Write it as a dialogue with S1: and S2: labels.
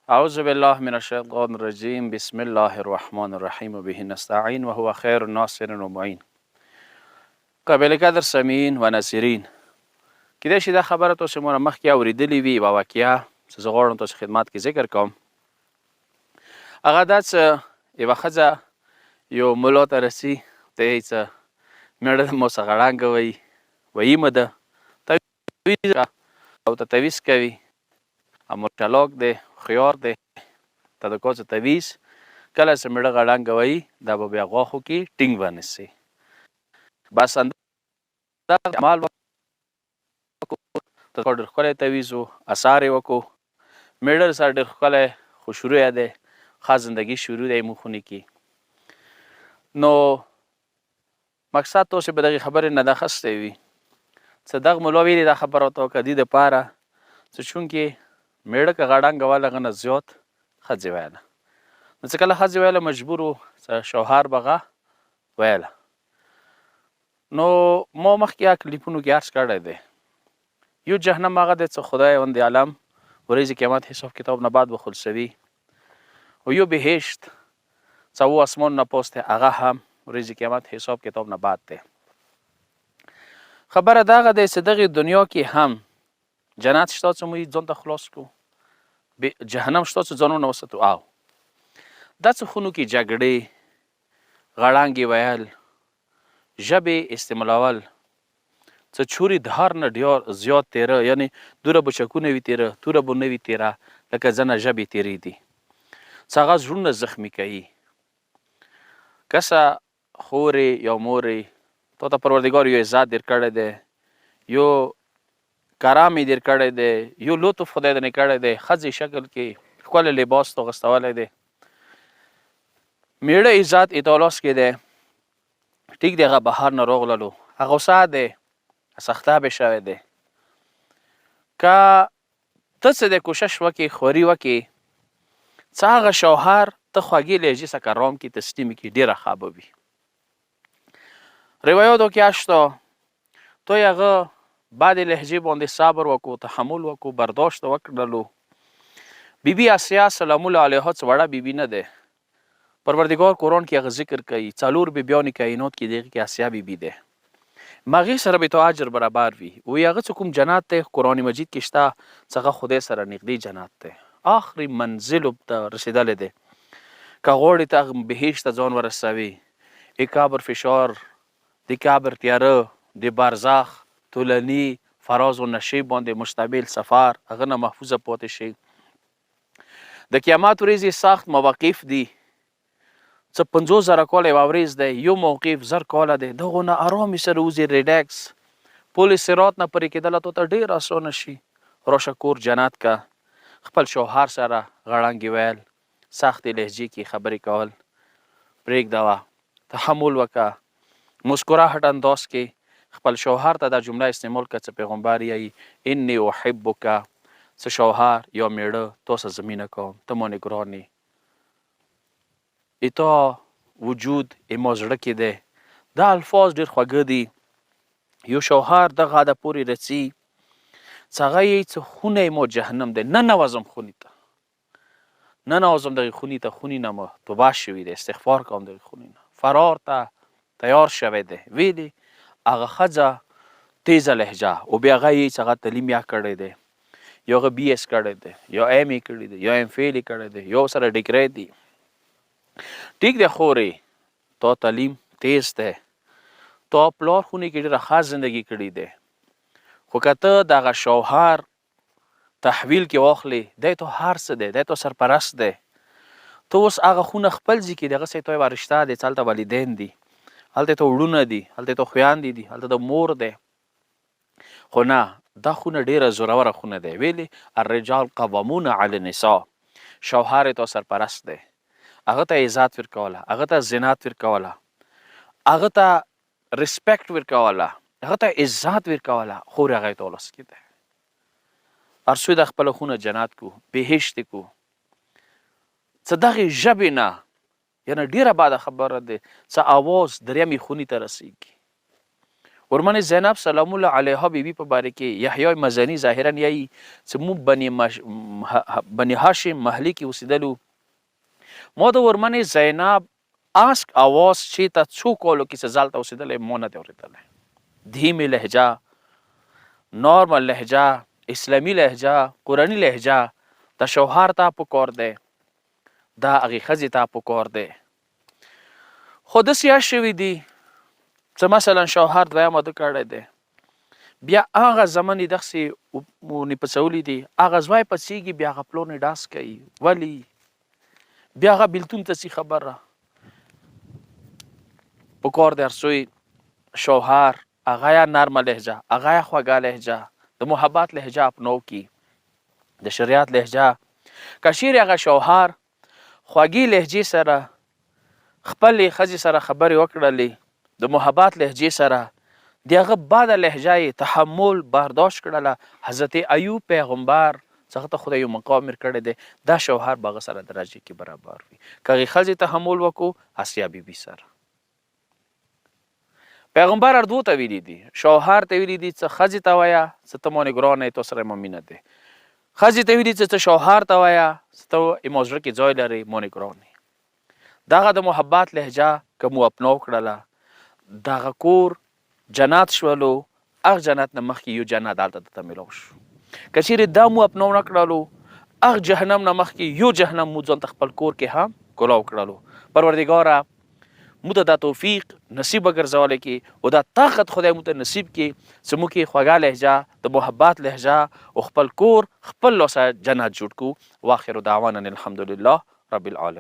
S1: أعوذ بالله من الشيطان الرجيم بسم الله الرحمن الرحيم وبه نستعين وهو خير الناصر ومعين. قابل قدر سامعین و ناظرین، کیدای شي دا خبره تاسو مونږ مخکې اورېدلې وي، یوه واقعه چې زه غواړم تاسو خدمت کې ذکر کوم. هغه دا چې یوه ښځه یو ملا ته رسي، ته یې چې مېړه مو څخه ړنګه ویي مه ده تویز او ته تویز کوي امور چالاک دی، خیار دی، ته د کاڅه تویز کله چې مېړه غړنګه ویي دا به بیا غاښو کې ټینګ ونیسي. بس همدغه عمل وکړو، ډېر ښکلی تویز و، اثار یې وکړو، مېړه سره ډېر ښکلی خوشرویه دی، ښه زندګي شروع دی موږ خونې کې. نو مقصد تاسې به دغې خبرې نه دا اخیستی وي چې دغه ملا ویلې دا خبره ورته وکړه دې دپاره چې چونکې مېړه که غړنګه ویل هغه نه زیات ښځې ویله، نو چې کله ښځې ویله مجبور و چې شوهر به هغه ویله. نو ما مخکې کلیپونو کې عرض کړی دی، یو جهنم هغه دی چې خدای وند عالم ورځې قیامت حساب کتاب نه بعد به خلصوي، و یو بهشت چې او اسمان نه پاس دی هغه هم ورځې قیامت حساب کتاب نه بعد دی. خبره دغه دی چې دغې دنیا کې هم جنت شته چې موږ ځان ته خلاص کړو، جهنم شته چې ځانونه وساتو. او داسې خونو کې جګړې، غړانګې ویل، ژبې استعمالول چې چورې د هر نه ډېر زیات تیره، یعنې دوره بچکونه وي تیره، توره به نه وي تیره، لکه ځنه ژبې تیرې دي چې هغه زړونه زخمي کوي. کسه خورې یا مورې تا ته پروردګار یو عزت ډېر کړی دی، یو کرم یې ډېر کړی دی، یو لطف خدای درنې کړی دی، ښځې شکل کې ښکلی لباس ته اغوستولی دی، میړه عزت یې تا لاس کې دی، ټیک دی هغه بهر نه راغللو، هغه غوسه دی، سخته به شوی دی. که ته څه دی کوشش وکړې، خواري وکړې څه هغه شوهر ته خوږې لهجې څخه رام کړي، تسلیم کړي، ډېره ښه به وي. روایاتو کې شته توی هغه بعد لهجې باندې صبر وکړو، تحمل وکړو، برداشت وکړلو. بیبي آسیا سلام الله علیها څه وړه بیبي نه دی، پروردګار قرآن کې هغه ذکر کوي، څلور بیبیان کائنات کې دغې کې آسیا بیبي دی، مغې سره به تا اجر برابر وي. وایي هغه چې کوم جنت دی قرآن مجید کې شته چې هغه خدای سره نږدې جنت دی، آخري منزلو ته رسېدلی دی. که غواړې ته هغه بهشت ته ځان ورسوي، د قبر فشار، د قبر تیاره، د برزخ طولني فراز و نشیب باندې مشتمل سفر، هغه نه محفوظه پاتې شي. د قیامت ورځې سخت مواقف دي څه 50,000 کاله یوه ورځ دی، یو موقف 1000 کاله دی، دغو نه ارامې سره وځي، ریلیکس پل صراط نه پرې کېدله تا ته ډېر اسانه شي. راشه کور جنت که، خپل شوهر سره غړنګې ویل، سختې لهجې کې خبرې کول پرېږدوه، تحمل وکړه، مسکراهټ انداز کې خپل شوهر ته دا جمله استعمال کړه چې پیغمبر یې انی احبک، څه شوهر یا میړه تاسو زمینه کوم، ته مانې ګران یې، اتا وجود اما زړه کې دی. دا الفاظ ډېر خوږه دي. یو شوهر دغه حده پورې رسي چې هغه یې څه خونه ما جهنم دی، نه نوځم خونې ته، نه نوځم دغې خونې ته، خونې نه ما توبه شوي دی، استغفار کوم دغې خونې نه، فرار ته تیار شوی دی. ویلې هغه ښځه تیزه لهجه، او بیا هغه یې چې هغه تعلیم یا کړی دی، یا هغه بي ایس کړی دی، یا ایم ای کړی دی، یا ایم فیل یې کړی دی، یا سره ډګری دی. ټیک دی خورې تا تعلیم تیز دی، تا پلار خونې کې ډېره ښه زندګي کړې دی، خو که ته دغه شوهر تحویل کې واخلې، دی ته هر څه دی، دی ته سرپرست دی، ته اوس هغه خونه خپل ځای کې دغسې ته یوه رشته دی، چې هلته والدین دي، هلته ته وړونه دي، هلته ته خویندې دي، هلته د مور دی. خو نه، دا خونه ډېره زوروره خونه دی. ویلې الرجال قوامون علی النساء، شوهر یې تا سرپرست دی، هغه ته عزت ورکوله، هغه ته زینت ورکوله، هغه ته ریسپیکټ ورکوله، هغه ته عزت ورکوله، خور هغه یې تا لاس کې دی. هر څوی د خپله خونه جنت کو، بهشت کو. څه دغې ژبې نه یعنې ډېره بده خبره ده چې اواز درېیمې خونې ته رسېږي، ورمن زینب سلام الله علیها بیبی په باره کې یحیی مزنی ظاهرا یایي چې مو بني هاشم محلي کې اوسېدلو. ما د ورمن زینب اسک آواز چې تا څو کالو کې چې زالته اوسېدلی ما نه دی اورېدلی. دھیمې لهجه، نارمل لهجه، اسلامي لهجه، قرآني لهجه د شوهر ته پکار دی، دا هغې ښځې ته پکار دی. خو داسې شوي دي چې مثلا شوهر دویم واده کړی دی، بیا هغه زمن یې دغسې ونیپڅولی دي، هغه زوی پڅېږي، بیا هغه پلور نه ډاس کوي. ولې؟ بیا هغه بېلتون ته ځي. خبره پکار دی هر څوی شوهر هغه یا نرمه لهجه، هغه یا خوږه لهجه، د محبت لهجه اپنو کی، د شریعت لهجه. که چیرې هغه شوهر خوږې لهجې سره خپلې ښځې سره خبرې وکړلې، د محبت لهجې سره د هغه بده لهجه یې تحمل برداشت کړله، حضرت ایوب پیغمبر څخه ته خدای یو مقام کړی دی، دا شوهر به هغه سره درجې کې برابر وي. که هغې ښځې تحمل وکړو اسیا بیبي سره پیغمبر اردو ته ویلي دي، شوهر ته ویلي دي چې ښځې ته وایه چې ته مونې ګرانه یې، تو سره یې مینه دی. ښځې ته ویلي چې ته شوهر ته وایه چې ته یې زړه کې ځای لرې، مونې ګرانې. دغه د محبت لهجه که مو اپنو کړله، دغه کور جنت شولو. هغه جنت نه مخکې یو جنت هلته درته میلاو شو. که چیرې دا مو اپنو نه کړلو، هغه جهنم نه مخکې یو جهنم مو ځان ته خپل کور کې هم کلاو کړلو. پروردګاره مو ته دا توفیق نصیب وګرځولی کې او دا طاقت خدای مو ته نصیب کې چې موږ یې خوږه لهجه، د محبت لهجه او خپل کور خپل لاسه جنت جوړ کړو. واخر دعوانا الحمدلله رب العالمین.